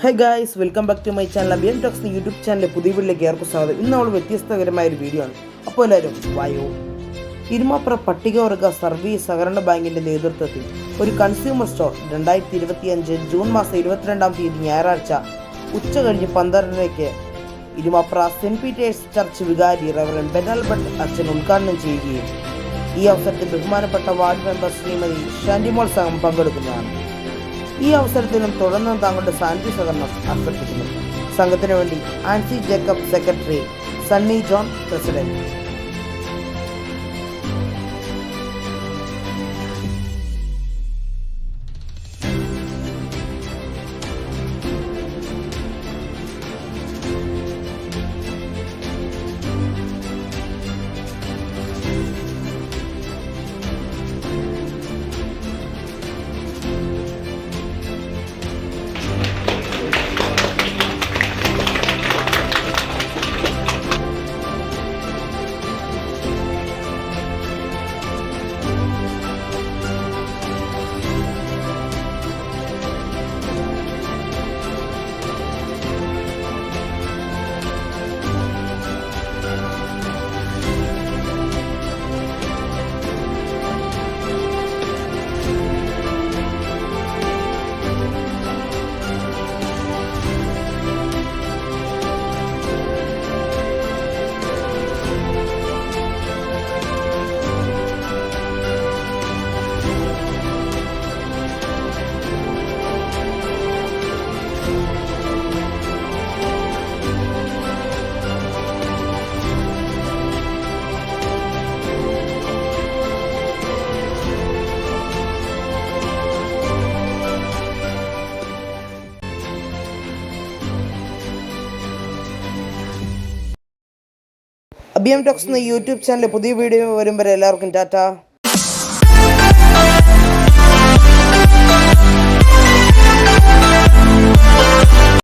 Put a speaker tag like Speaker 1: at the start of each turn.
Speaker 1: Hi guys, welcome back to my channel. BM Talks YouTube ചാനലിലെ പുതിയ വീട്ടിലേക്ക് ഏർക്കും സ്വാഗതം. ഇന്ന് നമ്മൾ വ്യത്യസ്തകരമായ ഒരു വീഡിയോ ആണ്. അപ്പോൾ എല്ലാവരും വായോ. ഇരുമാപ്ര പട്ടികവർഗ സർവീസ് സഹകരണ ബാങ്കിൻ്റെ നേതൃത്വത്തിൽ ഒരു കൺസ്യൂമർ സ്റ്റോർ 2025 ജൂൺ മാസം 22 ഞായറാഴ്ച ഉച്ച കഴിഞ്ഞ് 12:30 ഇരുമാപ്ര സെൻറ്റ് പീറ്റേഴ്സ് ചർച്ച് വികാരി റവറൻ ബെനൽ ഭട്ട് അച്ഛൻ ഉദ്ഘാടനം ചെയ്യുകയും ഈ അവസരത്തിൽ ബഹുമാനപ്പെട്ട വാർഡ് മെമ്പർ ശ്രീമതി ഷാൻഡിമോൾ സംഘം പങ്കെടുക്കുന്നതാണ്. ഈ അവസരത്തിലും തുടർന്നും താങ്കളുടെ സാന്നിധ്യ സഹകരണം അഭ്യർത്ഥിക്കുന്നു. സംഘത്തിനു വേണ്ടി Ancy Jacob secretary, Sunny John president. BM Talks YouTube ചാനലിലെ പുതിയ വീഡിയോ വരും വരെ എല്ലാവർക്കും ടാറ്റ.